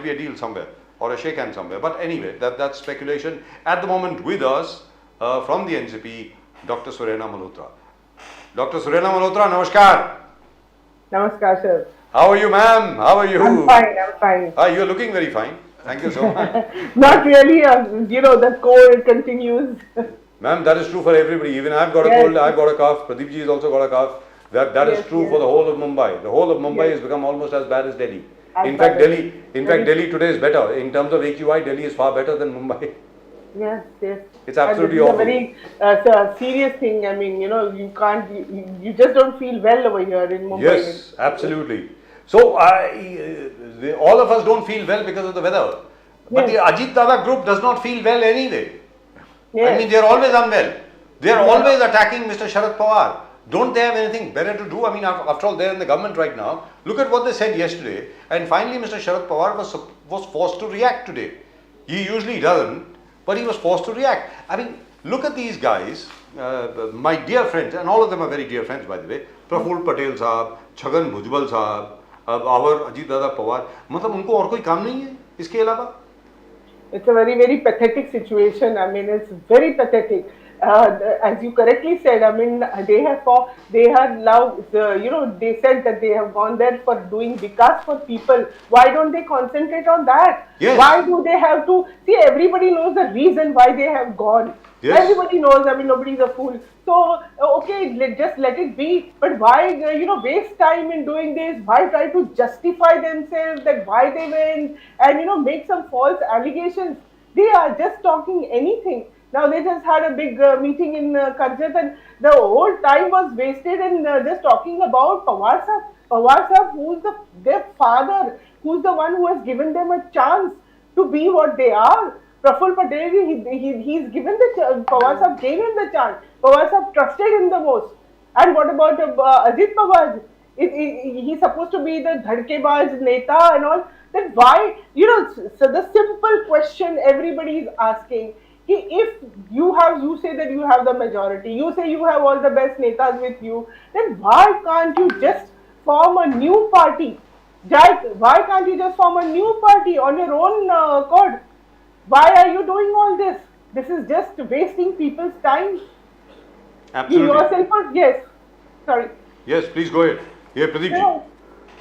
be a deal somewhere or a shake hand somewhere. But anyway, that's speculation. At the moment with us from the NCP, Dr. Surena Malhotra. Dr. Surena Malhotra, namaskar. Namaskar, sir. How are you, ma'am? How are you? I'm fine. You're looking very fine. Thank you so much. Not really, the cold continues. Ma'am, that is true for everybody. Even I've got a cold, I've got a cough. Pradeep ji has also got a cough. That is true for the whole of Mumbai. The whole of Mumbai has become almost as bad as Delhi. In fact, Delhi today is better. In terms of AQI, Delhi is far better than Mumbai. Yes. It's absolutely awful. It's a very serious thing. I mean, you can't, you just don't feel well over here in Mumbai. Yes, absolutely. So, all of us don't feel well because of the weather. But the Ajit Dada group does not feel well anyway. Yes. I mean, they are always unwell. They are always attacking Mr. Sharad Pawar. Don't they have anything better to do? I mean, after all, they're in the government right now. Look at what they said yesterday. And finally, Mr. Sharad Pawar was forced to react today. He usually doesn't, but he was forced to react. I mean, look at these guys, my dear friends, and all of them are very dear friends, by the way. Praful Patel साहब, छगन भुजबल साहब, our Ajit Dada Pawar. मतलब उनको और कोई काम नहीं है इसके अलावा? It's a very, very pathetic situation. I mean, it's very pathetic. As you correctly said, I mean, they have now, they said that they have gone there for doing vikas for people. Why don't they concentrate on that? Yes. Why do they have to, see, everybody knows the reason why they have gone. Yes. Everybody knows, I mean, nobody's a fool. So, okay, just let it be. But why, waste time in doing this? Why try to justify themselves that why they went and, make some false allegations? They are just talking anything. Now, they just had a big meeting in Karjat and the whole time was wasted in just talking about Pawar Sahab. Pawar Sahab, who's their father, who's the one who has given them a chance to be what they are. Praful Patel, he's given the Pawar Sahab gave him the chance. Pawar Sahab trusted him the most. And what about Ajit Pawar? He's supposed to be the dhadkebaz neta and all. Then why? So the simple question everybody is asking, if you say that you have the majority, you say you have all the best netas with you, then why can't you just form a new party? Why can't you just form a new party on your own accord? Why are you doing all this? This is just wasting people's time. Absolutely. You yourself yes. Sorry. Yes, please go ahead. Yeah, Pradeep ji.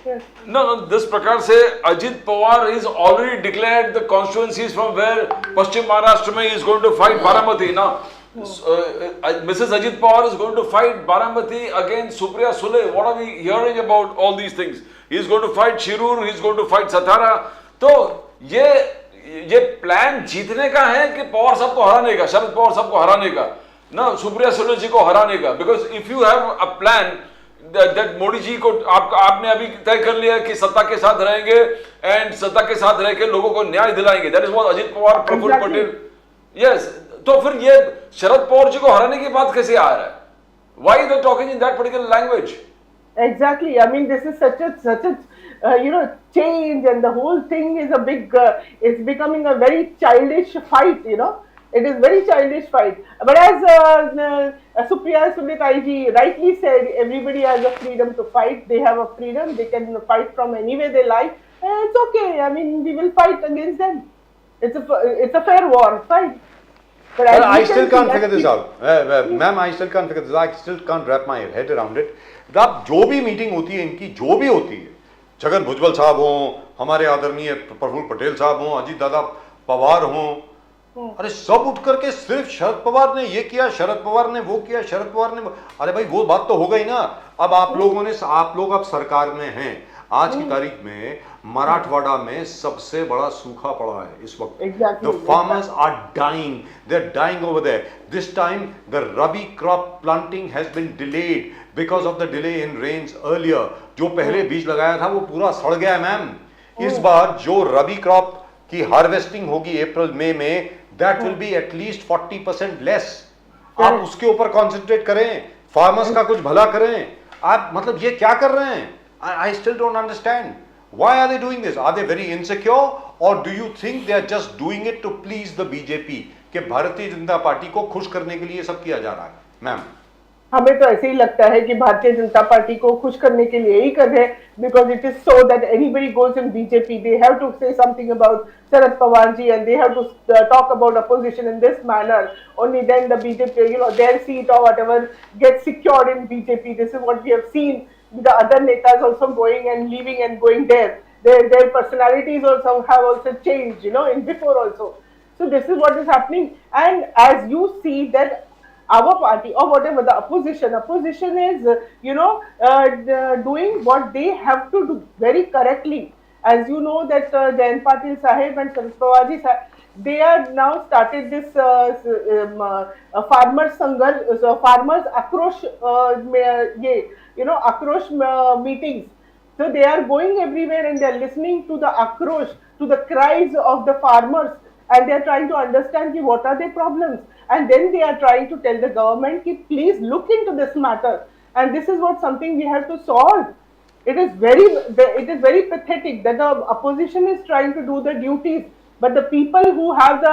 Yes. No, this prakar se Ajit Pawar is already declared the constituencies from where Paschim Maharashtra mein is going to fight Baramati. Now, Mrs. Ajit Pawar is going to fight Baramati against Supriya Sule. What are we hearing about all these things? He is going to fight Shirur, he is going to fight Satara. So, ये plan जीतने का है कि पवार साहब को हराने का, शरद पवार साहब को हराने का, ना सुप्रिया सुले जी को हराने का? Because if you have a plan that Modi ji को आपने अभी तय कर लिया कि सत्ता के साथ रहेंगे एंड सत्ता के साथ रह के लोगों को न्याय दिलाएंगे, that is what Ajit Pawar, Praful Patel, yes, तो फिर ये शरद पवार जी को हराने की बात कैसे आ रहा है? Why they talking in that particular language? Exactly. I mean, this is such a change, and the whole thing is a big. It's becoming a very childish fight. It is very childish fight. But as Supriya Sule ji rightly said, everybody has a freedom to fight. They have a freedom. They can fight from anywhere they like. And it's okay. I mean, we will fight against them. It's a fair war fight. But I still can't figure this out. Ma'am, I still can't figure this out. I still can't wrap my head around it. अब जो भी meeting होती है इनकी, जो भी होती है, छगन भुजबल साहब हों, हमारे आदरणीय प्रफुल्ल पटेल साहब हों, अजीत दादा पवार हों, अरे सब उठ करके सिर्फ शरद पवार ने ये किया, शरद पवार ने वो किया, शरद पवार ने, अरे भाई वो बात तो हो गई ना। अब आप लोग अब सरकार में हैं। आज की तारीख में मराठवाड़ा में सबसे बड़ा सूखा पड़ा है इस वक्त। The farmers are dying. They're dying over there. This time the rabi crop planting has been delayed because of the delay in rains earlier. जो पहले बीज लगाया था वो पूरा सड़ गया मैम। इस बार जो रबी क्रॉप की हार्वेस्टिंग होगी अप्रैल मई में, that will be at least 40% less. आप उसके ऊपर कॉन्सेंट्रेट करें, फार्मर्स का कुछ भला करें। आप मतलब ये क्या कर रहे हैं? I still don't understand. Why are they doing this? Are they very insecure, or do you think they are just doing it to please the BJP? कि भारतीय जनता पार्टी को खुश करने के लिए सब किया जा रहा है, मैम? हमें तो ऐसे ही लगता है कि भारतीय जनता पार्टी को खुश करने के लिए ही कर रहे हैं, because it is so that anybody goes in BJP they have to say something about Sharad Pawar ji and they have to talk about opposition in this manner. Only then the BJP, their seat or whatever gets secured in BJP. This is what we have seen. The other netas also going and leaving and going there. Their personalities also have also changed, in before also. So this is what is happening. And as you see that our party or whatever the opposition is doing what they have to do very correctly. As you know that Jayant Patil Sahib and Sharad Pawar ji they are now started this farmers sanghar farmers akrosh akrosh meetings. So they are going everywhere and they are listening to the akrosh, to the cries of the farmers, and they are trying to understand what are their problems, and then they are trying to tell the government ki please look into this matter, and this is what something we have to solve. It is very pathetic that the opposition is trying to do the duties, but the people who have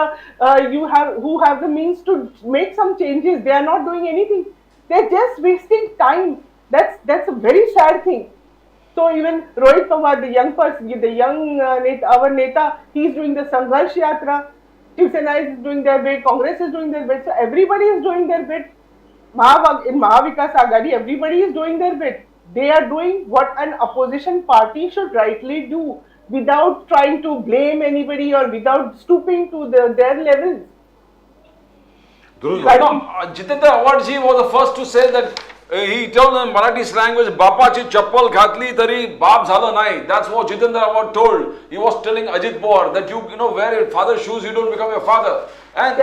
who have the means to make some changes, they are not doing anything. They're just wasting time. That's a very sad thing. So even Rohit Pawar, the young person, the young our neta, he is doing the Sangharsh Yatra. Shiv Sena is doing their bit. Congress is doing their bit. So everybody is doing their bit. In Mahavikas Aghadi, everybody is doing their bit. They are doing what an opposition party should rightly do, without trying to blame anybody or without stooping to their levels. Jitendra Awadji was the first to say that he told in Marathi language, "Bapachi chappal ghatli tari baap zala nahi." That's what Jitendra Awad told. He was telling Ajit Pawar that you wear your father's shoes, you don't become your father. And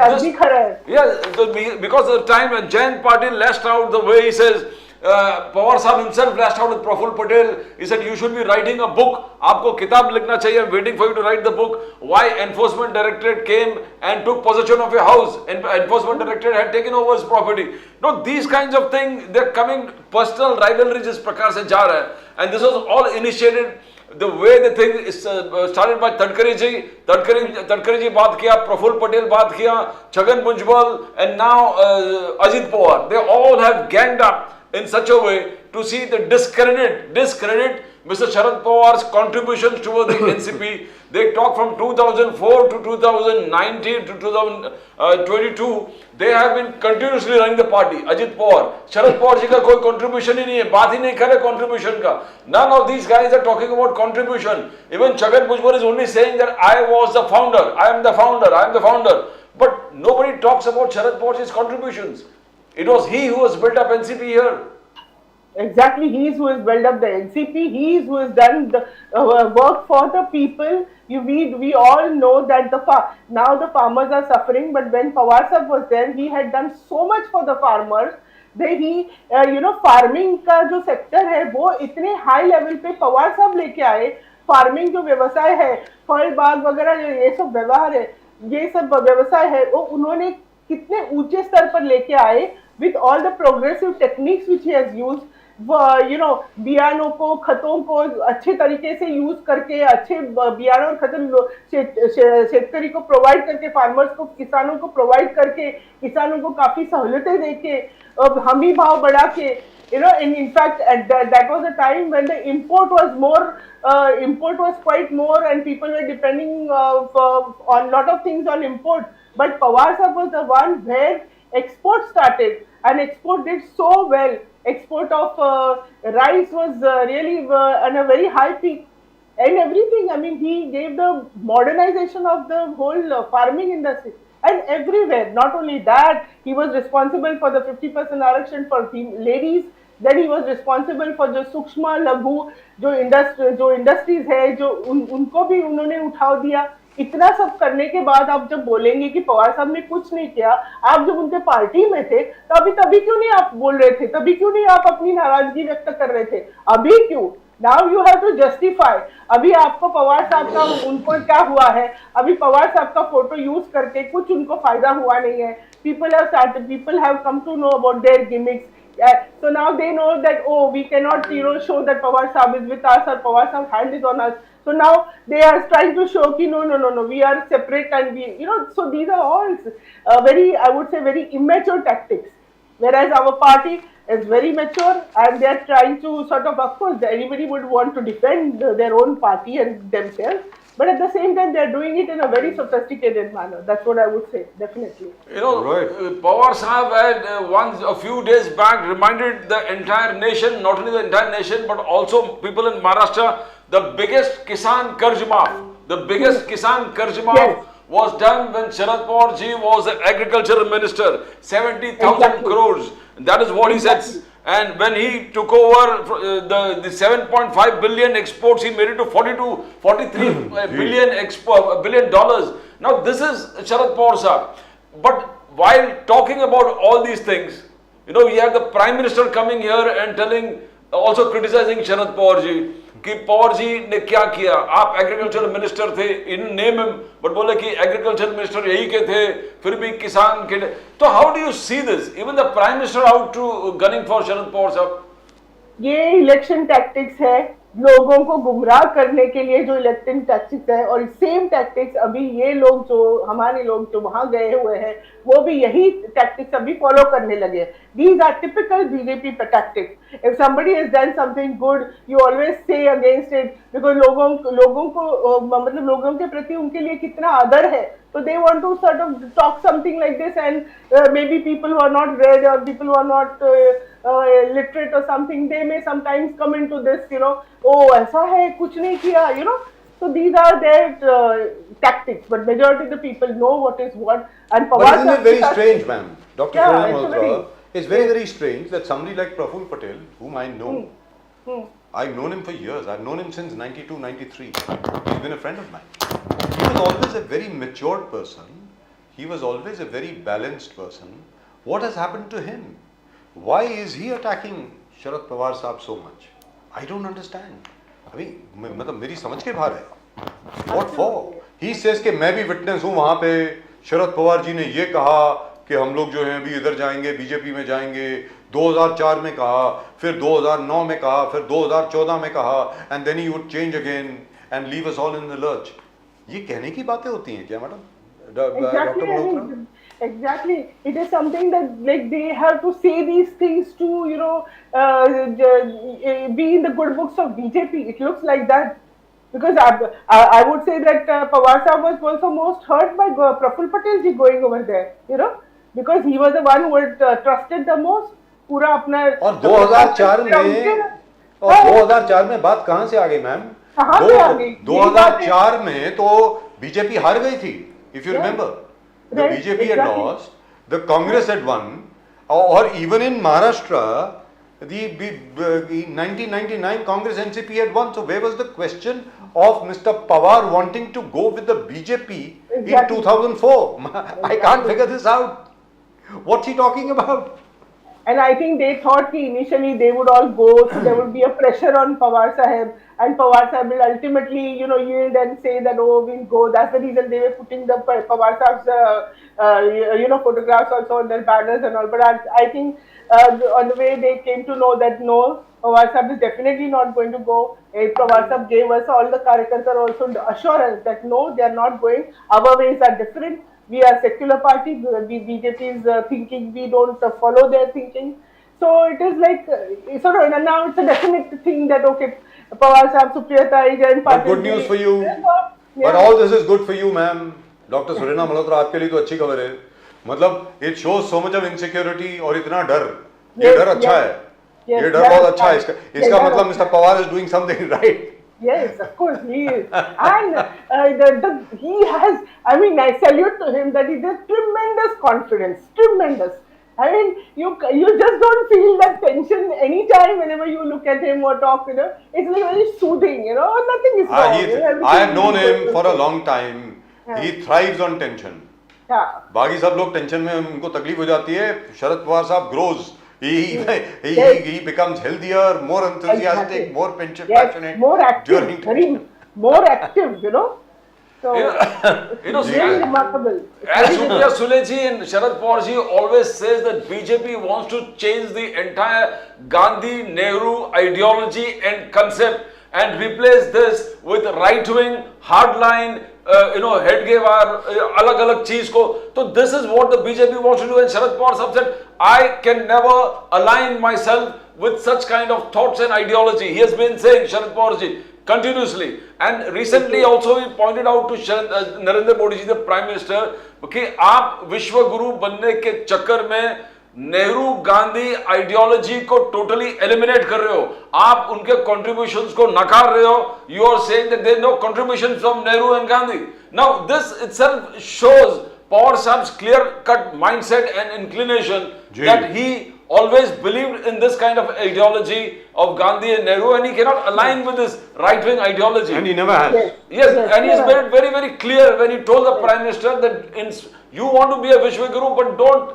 because of the time when Jayant Patil lashed out the way he says, Pawar Sahib himself lashed out with Praful Patel. He said, you should be writing a book. Aapko kitab likhna chahiye. I'm waiting for you to write the book. Why Enforcement Directorate came and took possession of your house. Enforcement Directorate had taken over his property. No, these kinds of things, they're coming, personal rivalry jis prakar se ja raha hai. And this was all initiated, the way the thing is started by Tadkari ji. Tadkari ji baat kiya, Praful Patel baat kiya, Chhagan Bhujbal, and now Ajit Pawar. They all have ganged up in such a way to see the discredit Mr. Sharad Pawar's contributions toward the NCP. They talk from 2004 to 2019 to 2022. They have been continuously running the party. Ajit Pawar, Sharad Pawar ji ka koi contribution hi nahi hai, baat hi nahi kar rahe contribution ka. None of these guys are talking about contribution. Even Chhagan Bhujbal is only saying that I was the founder, I am the founder. But nobody talks about Sharad Pawar's contributions. It was he who has built up NCP here. Exactly, he is who has built up the NCP. He is who has done the work for the people. We all know that now the farmers are suffering, but when Pawar Sahib was there, he had done so much for the farmers. He farming का जो sector है वो इतने high level पे पवार साहब लेके आए. Farming जो व्यवसाय है, फल बाग वगैरह ये सब व्यवहार है, ये सब व्यवसाय है, वो उन्होंने कितने ऊंचे स्तर पर लेके आए. With all the progressive techniques which he has used, बियानों को, खतों को अच्छे तरीके से यूज करके, अच्छे बियान और खत शेतकरी को प्रोवाइड करके, फार्मर्स को, किसानों को प्रोवाइड करके, किसानों को काफी सहूलतें देके, हमी भाव बढ़ा के, in fact that was a time when the import was quite more and people were depending on lot of things on import. But Pawar Sahib was the one where export started, and export did so well. Export of rice was really on a very high peak, and everything. I mean, he gave the modernization of the whole farming industry, and everywhere. Not only that, he was responsible for the 50% आरक्षण for ladies. Then he was responsible for जो सूक्ष्म लघु जो industries है, जो उनको भी उन्होंने उठा दिया. इतना सब करने के बाद आप जब बोलेंगे कि पवार साहब ने कुछ नहीं किया, आप जब उनके पार्टी में थे तभी क्यों नहीं आप बोल रहे थे, तभी क्यों नहीं आप अपनी नाराजगी व्यक्त कर रहे थे, अभी क्यों? Now you have to justify. अभी आपको पवार साहब का उनको क्या हुआ है, अभी पवार साहब का फोटो यूज करके कुछ उनको फायदा हुआ नहीं है. people have come to know about their gimmicks. So now they know that, oh, we cannot show that Pawar Sahib is with us or Pawar Sahib's hand is on us. So now they are trying to show that no, we are separate, and we, so these are all very, I would say, very immature tactics. Whereas our party is very mature and they are trying to sort of course, anybody would want to defend their own party and themselves. But at the same time, they are doing it in a very sophisticated manner. That's what I would say, definitely. You know, Right. Pawar Sahab had once a few days back reminded the entire nation, not only the entire nation, but also people in Maharashtra, the biggest Kisan Karz Maaf, the biggest Kisan Karz Maaf Yes. was done when Sharad Pawar ji was the agricultural minister, 70,000 Exactly. crores. That is what he Exactly. says. And when he took over the 7.5 billion exports, he made it to 42, 43 billion dollars. Now this is Sharad Pawar Sahab. But while talking about all these things, you know, we have the Prime Minister coming here and telling, also criticizing Sharad Pawar ji, कि पवार जी ने क्या किया, आप agriculture minister थे, in name him, but बोले कि agriculture minister यही के थे, फिर भी किसान के, तो how do you see this, even the prime minister out to gunning for Sharad Pawar साहब? ये इलेक्शन टैक्टिक्स है, लोगों को गुमराह करने के लिए जो इलेक्शन टैक्टिक्स है, और सेम टैक्टिक्स अभी ये लोग जो हमारे लोग जो वहां गए हुए हैं वो भी यही टैक्टिक्स अभी फॉलो करने लगे. These are typical BJP tactics. If somebody has done something good, you always say against it because लोगों को मतलब लोगों के प्रति उनके लिए कितना आदर है, so they want to sort of talk something like this and maybe people who are not read or people who are not literate or something, they may sometimes come into this, you know, oh ऐसा है कुछ नहीं किया, you know. So these are their tactics, but majority of the people know what is what. And But isn't it very strange, ma'am? Dr. Yeah, Surya it's Malhotra, very- it's very, very strange that somebody like Praful Patel, whom I know, I've known him for years. I've known him since 92, 93. He's been a friend of mine. He was always a very matured person. He was always a very balanced person. What has happened to him? Why is he attacking Sharad Pawar Sahab so much? I don't understand. I mean, मतलब मेरी समझ के बाहर है. What for? He says कि मैं भी witness हूँ वहाँ पे. शरद पवार जी ने ये कहा कि हम लोग जो हैं अभी इधर जाएंगे, बीजेपी में जाएंगे. 2004 में कहा, फिर 2009 में कहा, फिर 2014 में कहा, and then he would change again and leave us all in the lurch. ये कहने की बातें होती हैं क्या madam? Exactly, I mean, exactly. It is something that like they have to say these things to, you know, be in the good books of BJP. It looks like that. Because I would say that Pawar Sahab was also most hurt by Praful Patel ji going over there, you know, because he was the one who had trusted the most. पूरा अपना और 2004 में बात कहाँ से आ गई ma'am? कहाँ से आ गई? 2004 में तो बीजेपी हार गई थी. If you remember, the Right, BJP had exactly. lost, the Congress had won, or even in Maharashtra, the 1999 Congress NCP had won. So where was the question of Mr. Pawar wanting to go with the BJP in Exactly. 2004? I can't figure this out. What's he talking about? And I think they thought that initially they would all go, so there would be a pressure on Pawar Sahib, and Pawar Sahib will ultimately, you know, yield and say that, oh, we'll go. That's the reason they were putting the Pawar Sahib's, you know, photographs also on their banners and all. But I think on the way they came to know that no, Pawar Sahib is definitely not going to go. Pawar Sahib gave us all the Karyakartas also assurance that no, they are not going. Our ways are different. We are secular party. BJP is thinking. We don't follow their thinking. So it is like sort of, and now it's a definite thing that okay, Pawar Sahib, Supriyata and But good news for you. But all this is good for you, ma'am. Dr. Surya Malhotra, आपके लिए तो अच्छी खबर है. मतलब it shows so much of insecurity और इतना डर. ये डर अच्छा है. ये डर बहुत अच्छा है. इसका मतलब Mr. Pawar is doing something right. Yes, of course he is, and he has. I mean, I salute to him that he has tremendous confidence, tremendous. I mean, you just don't feel that tension anytime whenever you look at him or talk. You know, it's like very soothing. You know, nothing is wrong. You know, I have everything known is him good. for a long time. He thrives on tension. Yeah. बाकी सब लोग tension में उनको तकलीफ हो जाती है. शरद पवार साहब grows. He becomes healthier, more enthusiastic, Exactly. more Yes, passionate. more active, during very more active. You know. So You know, really remarkable. as Supriya Sule ji and Sharad Pawar ji always says that BJP wants to change the entire Gandhi Nehru ideology and concept, and replace this with right wing, hardline, headgear, अलग अलग चीज को. So this is what the BJP wants to do, and Sharad Pawar Sahab said, I can never align myself with such kind of thoughts and ideology. He has been saying, Sharad Pawar ji, continuously, and recently also he pointed out to Narendra Modi ji, the Prime Minister, कि आप विश्व गुरु बनने के चक्कर में Nehru Gandhi ideology को totally eliminate कर रहे हो, आप उनके कंट्रीब्यूशंस को नकार रहे हो. You are saying that there no contribution from Nehru and Gandhi. Now this itself shows Pawar Sahab's clear cut mindset and inclination that he always believed in this kind of ideology of Gandhi and Nehru, and he cannot align with this right-wing ideology. And he never has. Yes, and he has made it very, very clear when he told the Prime Minister that you want to be a Vishwa Guru, but don't,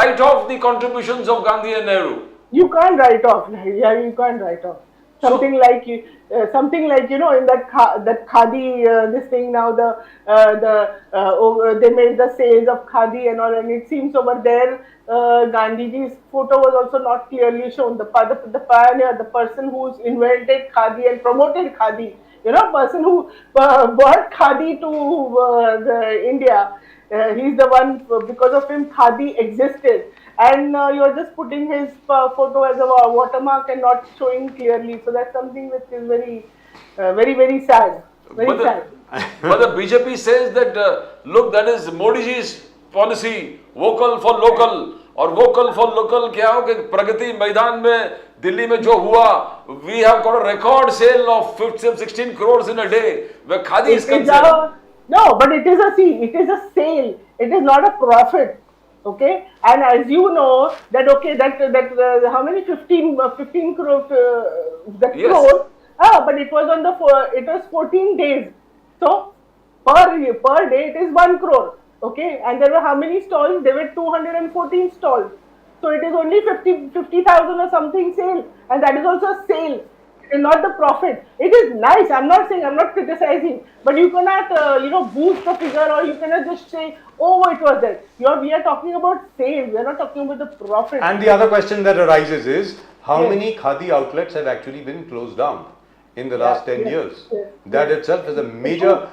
write off the contributions of Gandhi and Nehru. You can't write off. Yeah, you can't write off. Something like in that khadi this thing now they made the sales of khadi and all, and it seems over there Gandhiji's photo was also not clearly shown. The pioneer, the person who's invented khadi and promoted khadi, person who brought khadi to India. He's the one, because of him khadi existed. And you're just putting his photo as a watermark and not showing clearly. So that's something which is very, very sad. Very sad. But the BJP says that, look, that is Modi ji's policy, vocal for local. और vocal for local क्या हो कि प्रगति मैदान में दिल्ली में जो हुआ, we have got a record sale of 16 crores in a day where khadi is concerned. No, but it is a sale. It is not a profit. Okay, and as you know that how many 15 crore that yes. crore, but it was 14 days, so per day it is 1 crore. Okay, and there were how many stalls? There were 214 stalls, so it is only 50,000 or something sale, and that is also a sale. It is not the profit. It is nice. I'm not criticizing, but you cannot boost the figure, or you cannot just say, oh, it was there. We are talking about sales. We are not talking about the profit. And the other question that arises is, how many khadi outlets have actually been closed down in the last 10 years? That itself is a major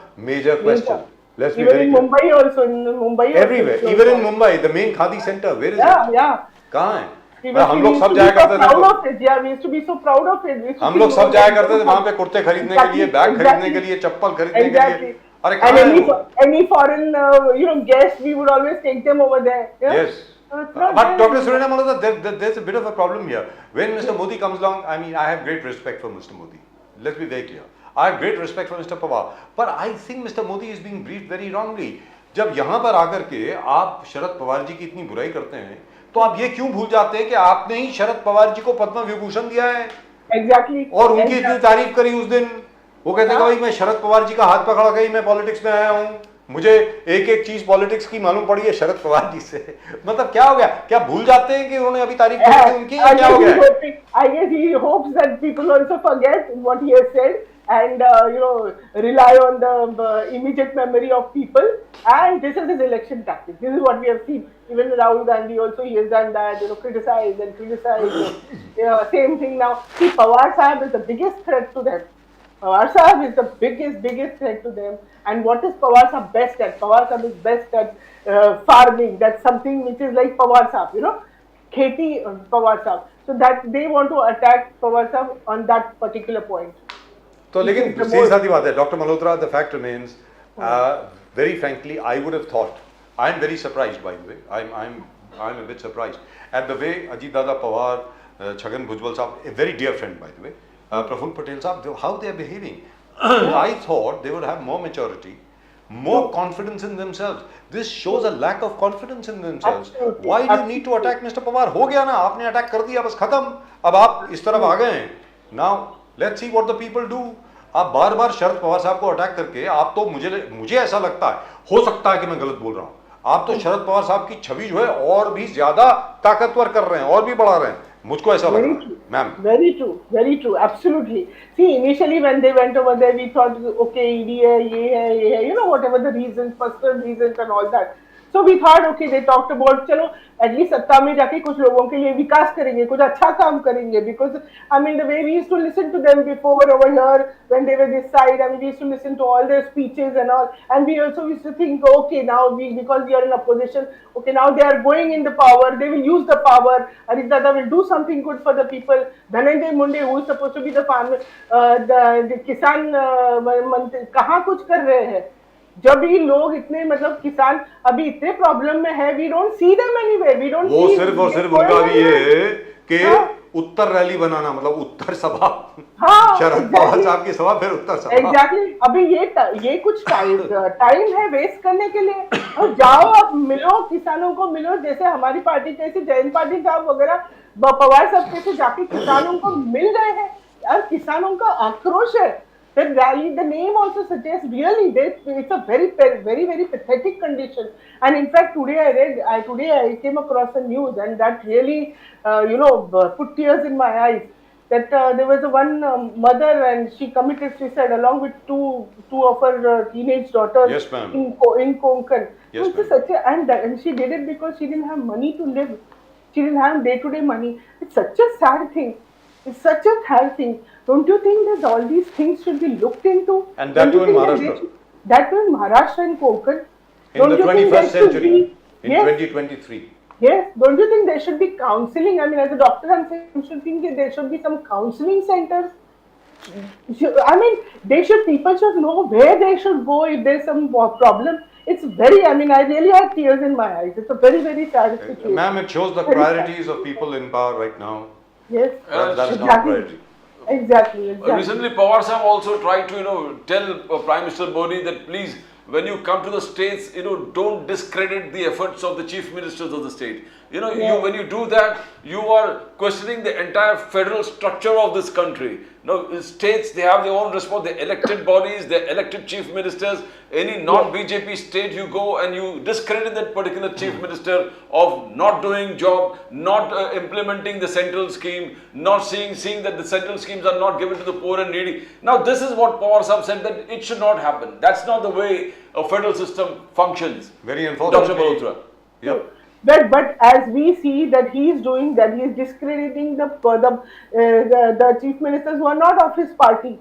question. Let's be very clear. Mumbai also, in Mumbai everywhere, also, even in Mumbai, the main khadi center, where is it? Yeah. कहाँ है? We हम लोग used सब to जाया be so करते proud थे. of it. Yeah, we used to be so proud of it. हम लोग सब जाया करते थे वहाँ पे कुर्ते खरीदने के लिए, बैग खरीदने के लिए, चप्पल खरीदने के लिए. अरे कहाँ है वो? Any foreign guests, we would always take them over there. Yeah? Yes. But Dr. Surya Malhotra, there's a bit of a problem here. When Mr. Modi comes along, I mean, I have great respect for Mr. Modi. Let's be very clear. I have great respect for Mr. Pawar. But I think Mr. Modi is being briefed very wrongly. जब यहाँ पर आकर के आप शरद पवार जी की इतनी बुराई करते हैं, तो आप ये क्यों भूल जाते हैं कि आपने ही शरद पवार जी को पद्म विभूषण दिया है? Exactly. और उनकी इतनी तारीफ करी उस दिन. वो कहते हैं भाई मैं शरद पवार जी का हाथ पकड़ा गई, मैं पॉलिटिक्स में आया हूँ, मुझे एक चीज पॉलिटिक्स की मालूम पड़ी है शरद पवार जी से. मतलब क्या हो गया? क्या भूल जाते हैं कि उन्होंने अभी तारीफ की थी उनकी? क्या हो गया? I guess he hopes that people also forget what he has said and rely on the immediate memory of people. And this is his election tactic. This is what we have seen. Even Rahul Gandhi also, he has done that. Criticize. Same thing now. See, Pawar Sahab is the biggest threat to them. Pawar Sahab is the biggest threat to them. And what is Pawar Sahab best at? Pawar Sahab is best at farming. That's something which is like Pawar Sahab, Kheti Pawar Sahab. So that they want to attack Pawar Sahab on that particular point. तो लेकिन सीधी सादी बात है, Dr. Malhotra, the fact remains, very frankly, I would have thought, I am very surprised by the way, I'm a bit surprised at the way Ajit Dada Pawar, Chhagan Bhujbal Sahab, a very dear friend by the way, Praful Patel Sahab, how they are behaving. I thought they would have more maturity, more confidence in themselves. This shows a lack of confidence in themselves. Absolutely. Why do you need to attack Mr. Pawar? हो गया ना, आपने attack कर दिया, बस खत्म. अब आप इस तरफ आ गए हैं. Now let's see what the people do. आप बार बार शरद पवार साहब को अटैक करके, आप तो मुझे ऐसा लगता है, हो सकता है कि मैं गलत बोल रहा हूँ, आप तो शरद पवार साहब की छवि जो है और भी ज्यादा ताकतवर कर रहे हैं और भी बढ़ा रहे हैं. मुझको ऐसा लग रहा है, ma'am. Very true, absolutely. See, initially when they went over there, we thought, okay, ED है, ये है, whatever the reasons, personal reasons and all that. So we thought, okay, they talked about, चलो at least सत्ता में जाके कुछ लोगों के लिए विकास करेंगे, कुछ अच्छा काम करेंगे, because I mean the way we used to listen to them before over here when they were this side, I mean we used to listen to all their speeches and all, and we also used to think, okay, now because we are in opposition, okay, now they are going in the power, they will use the power, Ajit Dada will do something good for the people. Dhananjay Munde, who is supposed to be the farmer, the किसान मंत्री, कहाँ कुछ कर रहे हैं? जब ये लोग इतने मतलब किसान अभी इतने प्रॉब्लम में है, we don't see them anywhere, we don't वो सिर्फ और सिर्फ उनका भी ये है कि उत्तर रैली बनाना, मतलब उत्तर सभा, शरद पवार साहब की सभा फिर उत्तर सभा। एग्जैक्टली अभी ये कुछ टाइम है वेस्ट करने के लिए, और जाओ आप मिलो किसानों को, मिलो जैसे हमारी पार्टी कैसे जयंत पाटिल साहब वगैरह पवार साहब कैसे जाके किसानों को मिल रहे हैं यार, किसानों का आक्रोश है। The rally, the name also suggests really it's a very pathetic condition. And in fact, today I came across a news, and that really put tears in my eyes. That there was one mother, and she committed suicide along with two of her teenage daughters. Yes, ma'am. In Konkan. Yes, So it's and she did it because she didn't have money to live. She didn't have day-to-day money. It's such a sad thing. It's such a sad thing. Don't you think that all these things should be looked into? And that too in Maharashtra. That too in Maharashtra and Konkan. In the 21st century, in 2023. Yes, don't you think there should be counseling? I mean, as a doctor, I'm saying, you should think that there should be some counseling centers. I mean, people should know where they should go if there's some problem. It's I mean, I really have tears in my eyes. It's a very sad situation. Ma'am, it shows the priorities of people in power right now. Yes, that is not priority. Exactly. Recently, Pawar Sahab also tried to, tell Prime Minister Modi that please, when you come to the states, don't discredit the efforts of the chief ministers of the state. When you do that, you are questioning the entire federal structure of this country. States, they have their own response, the elected bodies, the elected chief ministers. Any non-BJP state you go and you discredit that particular chief minister of not doing job, not implementing the central scheme, not seeing that the central schemes are not given to the poor and needy. Now this is what Pawar Sahab said, that it should not happen. That's not the way a federal system functions. Very unfortunate. Dr. Malhotra. Yep. But as we see that he is doing that, he is discrediting the chief ministers who are not of his party.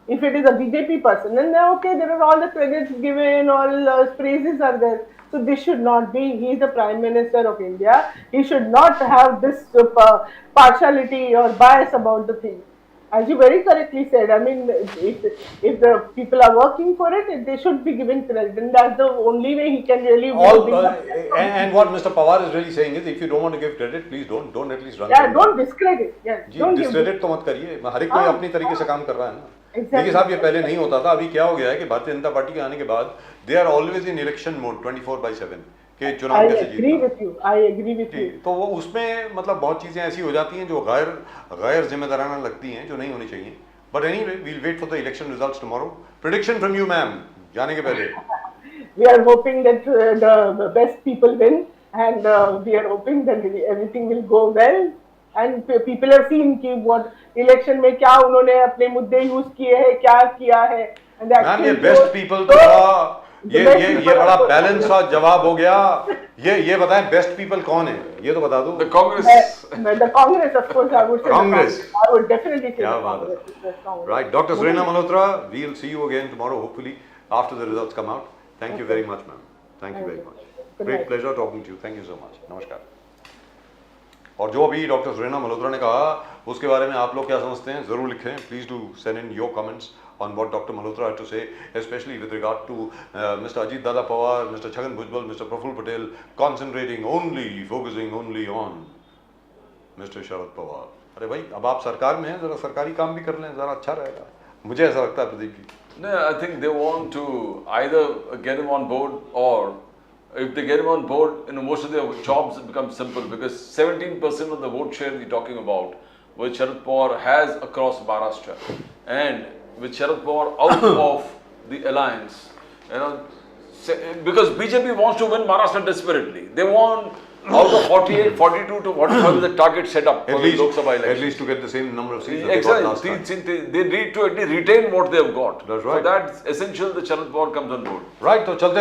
If it is a BJP person, then okay, there are all the credits given, all praises are there. So this should not be. He is the Prime Minister of India. He should not have this partiality or bias about the thing. As you very correctly said, I mean, if the people are working for it, they should be given credit, and that's the only way he can really. And what Mr. Pawar is really saying is, if you don't want to give credit, please don't at least run. Yeah, don't discredit. Yeah, don't discredit तो मत करिए. हर एक कोई अपनी तरीके से काम कर रहा है ना. देखिए साहब, ये पहले नहीं होता था. अभी क्या हो गया है कि भारतीय जनता पार्टी के आने के बाद they are always in election mode 24/7 के चुनाव कैसे जीतना. I agree with you. तो वो उसमें मतलब बहुत चीजें ऐसी हो जाती हैं जो गैर जिम्मेदाराना लगती हैं, जो नहीं होनी चाहिए. But anyway, we'll wait for the election results tomorrow. Prediction from you, ma'am. जाने के पहले. We are hoping that the best people win, and we are hoping that everything will go well. And people have seen कि what election में क्या उन्होंने अपने मुद्दे use किए हैं, क्या किया है. मैम, ये बेस्ट पीपल तो था. ये बड़ा बैलेंस सा जवाब हो गया. ये बताएं बेस्ट पीपल कौन है, ये तो बता दो. The Congress. The Congress, of course, I would say. Congress. I would definitely say क्या the बात Congress. है. Right, Dr. Surena Malhotra, we'll see you again tomorrow, hopefully after the results come out. Thank you very much, ma'am. Thank you very much. Great pleasure talking to you. Thank you so much. नमस्कार. और जो अभी doctor सुरेना Malhotra ने कहा उसके बारे में आप लोग क्या समझते हैं, जरूर लिखें. Please do send in your comments on what Dr. Malhotra had to say, especially with regard to Mr. Ajit Dada Pawar, Mr. Chhagan Bhujbal, Mr. Praful Patel focusing only on Mr. Sharad Pawar. अरे भाई, अब आप सरकार में हैं, जरा सरकारी काम भी कर लें, जरा अच्छा रहेगा. मुझे ऐसा लगता है Pradeep ji. No, I think they want to either get him on board, or if they get him on board, most of their jobs become simple, because 17% of the vote share you're talking about, which Sharad Pawar has across Maharashtra, and with Sharad Pawar out of the alliance, because BJP wants to win Maharashtra desperately. They want out of 48, 42 to 45 is the target set up for the Lok Sabha election. At least to get the same number of seats. Exactly. They need to at least retain what they have got. That's right. So that's essential that Sharad Pawar comes on board. Right. तो चलते